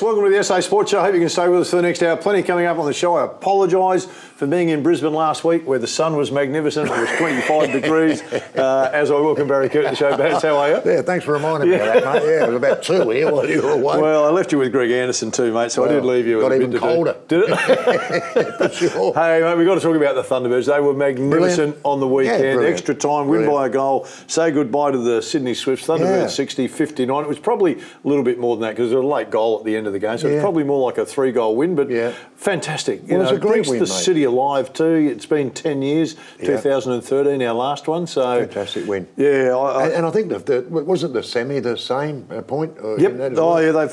welcome to the SA Sports Show. I hope you can stay with us for the next hour. Plenty coming up on the show. I apologise for being in Brisbane last week where the sun was magnificent. It was 25 degrees. As I welcome Barry Coote to the show. Baz, how are you? Yeah, thanks for reminding me of that, mate. Yeah, it was about 2 here while you were away. Well, I left you with Greg Anderson too, mate, so I did leave you. Got even colder. Did it? For sure. Hey, mate, we've got to talk about the Thunderbirds. They were magnificent on the weekend. Yeah, extra time, win by a goal. Say goodbye to the Sydney Swifts. Thunderbirds 60-59. It was probably a little bit more than that because there was a late goal at the end of the game, so it's probably more like a 3-goal win, but fantastic. Well, it was a great brings win, the mate. city alive too. It's been 10 years, 2013, our last one. So fantastic win. Yeah, and I think wasn't the semi the same point? Yep.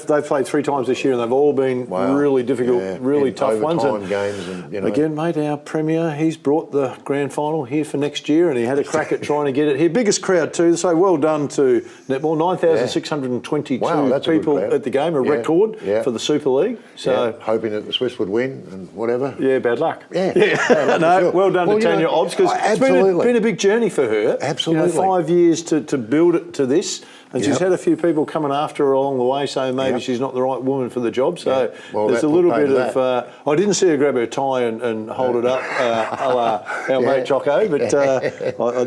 They've played 3 times this year, and they've all been really difficult, really tough ones. And games, and again, mate, our premier, he's brought the grand final here for next year, and he had a crack at trying to get it here. Biggest crowd too. So well done to netball. 9,622 people at the game, a record for the Super League. So hoping that the Swiss would win and whatever. Yeah, bad luck. Yeah. Bad luck, No, well done to Tanya Obbs, because it's been a big journey for her. Absolutely. 5 years to build it to this. And she's had a few people coming after her along the way saying maybe she's not the right woman for the job. So there's a little bit of... I didn't see her grab her tie and hold it up a la our mate Jocko, but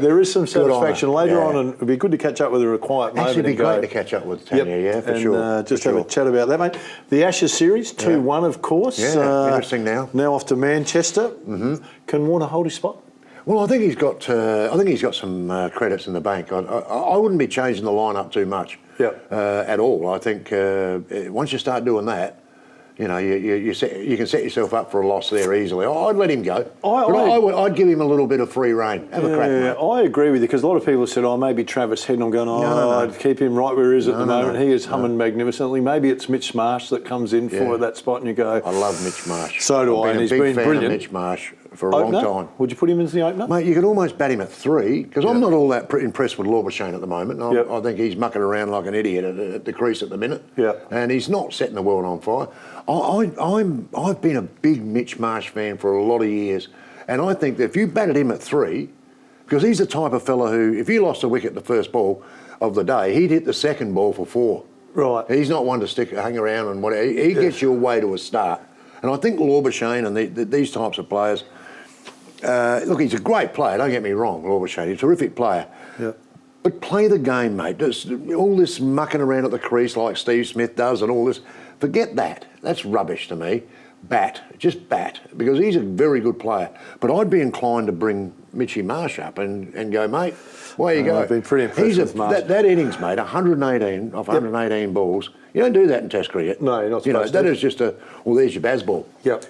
there is some satisfaction later on, and it'd be good to catch up with her at a quiet moment. It'd be great to catch up with Tanya, for sure. Just have a chat about that, mate. The Ashes series, 2-1, of course. Yeah, interesting now. Now off to Manchester. Can Warner hold his spot? Well, I think he's got some credits in the bank. I wouldn't be changing the lineup too much at all. I think once you start doing that, you can set yourself up for a loss there easily. I'd let him go. I'd give him a little bit of free rein. Have a crack, mate. I agree with you, because a lot of people have said, maybe Travis Head, and I'm going, I'd keep him right where he is at the moment. He is humming magnificently. Maybe it's Mitch Marsh that comes in for that spot, and you go... I love Mitch Marsh. So do I, and he's been brilliant. Of Mitch Marsh for a long time. Would you put him as the opener? Mate, you could almost bat him at 3, because I'm not all that impressed with Labuschagne at the moment. I think he's mucking around like an idiot at the crease at the minute. And he's not setting the world on fire. I've been a big Mitch Marsh fan for a lot of years, and I think that if you batted him at 3, because he's the type of fella who, if you lost a wicket the first ball of the day, he'd hit the second ball for 4. Right. He's not one to hang around and whatever. He gets you away to a start. And I think Labuschagne and these types of players, look, he's a great player, don't get me wrong, Labuschagne, he's a terrific player. But play the game, mate. All this mucking around at the crease like Steve Smith does and all this, forget that. That's rubbish to me. Just bat, because he's a very good player. But I'd be inclined to bring Mitchy Marsh up and go, mate, away you go. I've been pretty impressed with Marsh. That innings, mate, 118 off 118 balls. You don't do that in Test cricket. No, you're not supposed to. That is just there's your Bazball.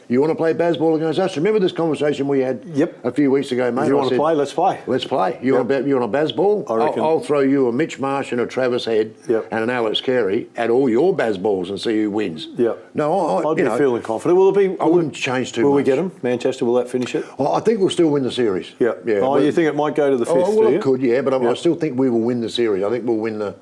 You want to play Bazball against us? Remember this conversation we had a few weeks ago, mate? If you want to play, let's play. Let's play. You want a Bazball? I reckon. I'll throw you a Mitch Marsh and a Travis Head and an Alex Carey at all your Bazballs and see who wins. No, I'd be feeling confident. Will it be? I wouldn't change too much. Will we get them? Manchester, will that finish it? I think we'll still win the series. Oh, you think it might go to the 5th? Well, it could, but I still think we will win the series. I think we'll win the...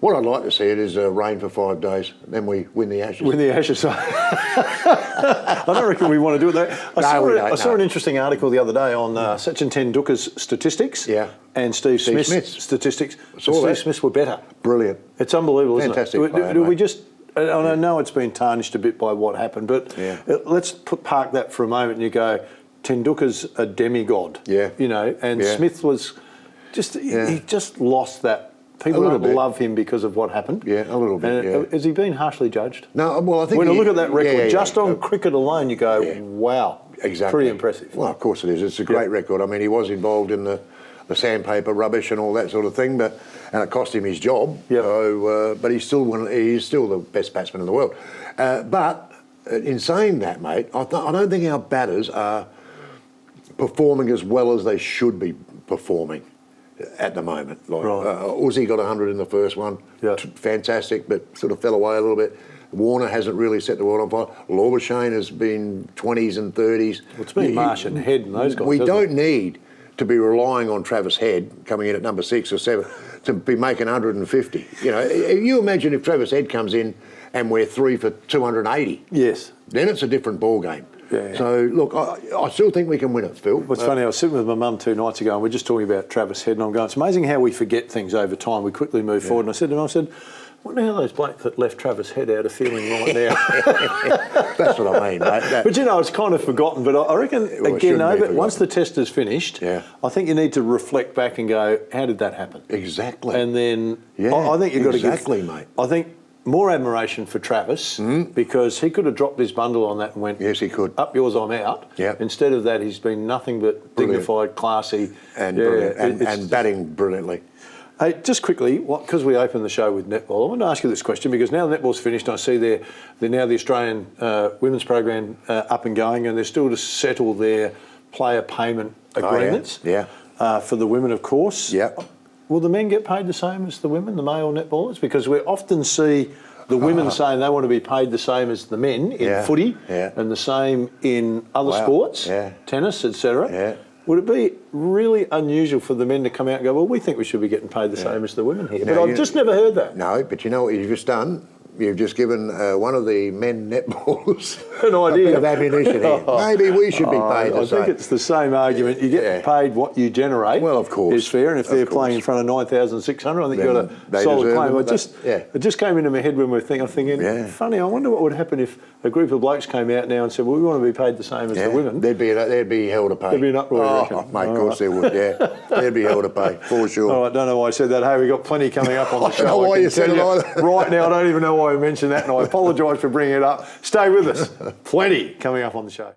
What I'd like to see it is rain for 5 days, then we win the Ashes. Win the Ashes. I don't reckon we want to do it though. I saw an interesting article the other day on Sachin Tendulkar's statistics and Steve Smith's statistics. Steve Smith's were better. Brilliant. It's unbelievable, Fantastic isn't it? player, Do we just... And I know it's been tarnished a bit by what happened, but let's park that for a moment and you go, Tendulkar's a demigod. And Smith was just... He just lost that... People don't love him because of what happened. A little bit, Has he been harshly judged? No, well, I think... When you look at that record, just on cricket alone, you go, wow. Exactly. Pretty impressive. Well, of course it is. It's a great record. I mean, he was involved in the sandpaper rubbish and all that sort of thing, and it cost him his job. So, but he's still the best batsman in the world. But in saying that, mate, I don't think our batters are performing as well as they should be performing at the moment. Like Uzi got 100 in the first one, fantastic, but sort of fell away a little bit. Warner hasn't really set the world on fire. Labuschagne has been 20s and 30s. Well, it's been Marsh and Head and those guys. We don't need to be relying on Travis Head coming in at number 6 or 7 to be making 150. You imagine if Travis Head comes in and we're 3 for 280. Yes. Then it's a different ball game. So, look, I still think we can win it, Phil. What's funny, I was sitting with my mum 2 nights ago and we're just talking about Travis Head and I'm going, it's amazing how we forget things over time. We quickly move forward. And I said to him, wonder how those blokes that left Travis Head out are feeling right now. That's what I mean, mate. But it's kind of forgotten. But I reckon, once the test is finished, I think you need to reflect back and go, how did that happen? Exactly. And then I think you've got to give... Exactly, mate. I think more admiration for Travis because he could have dropped his bundle on that and went, yes, he could. Up yours, I'm out. Yep. Instead of that, he's been nothing but dignified, classy. And brilliant. And batting brilliantly. Hey, just quickly, because we opened the show with netball, I want to ask you this question because now netball's finished, I see they're now the Australian women's program up and going, and they're still to settle their player payment agreements. For the women, of course. Will the men get paid the same as the women, the male netballers? Because we often see the women saying they want to be paid the same as the men in footy and the same in other sports, tennis, etc. Would it be really unusual for the men to come out and go, well, we think we should be getting paid the same as the women here? But I've just never heard that. No, but you know what you've just done? You've just given one of the men netballers an idea a bit of ammunition here. Maybe we should be paid the same. I think it's the same argument. You get paid what you generate. Well, of course. Is fair, and if they're playing in front of 9,600, I think you've got a solid claim. It just came into my head when I'm thinking, funny, I wonder what would happen if a group of blokes came out now and said, well, we want to be paid the same as the women. They'd be held to pay. There'd be an uproar, mate, of course they would, They'd be held to pay, for sure. All right, don't know why I said that. Hey, we've got plenty coming up on the show. I don't know why you said it either. Right now, I don't even know why I mentioned that, and I apologise for bringing it up. Stay with us. Plenty coming up on the show.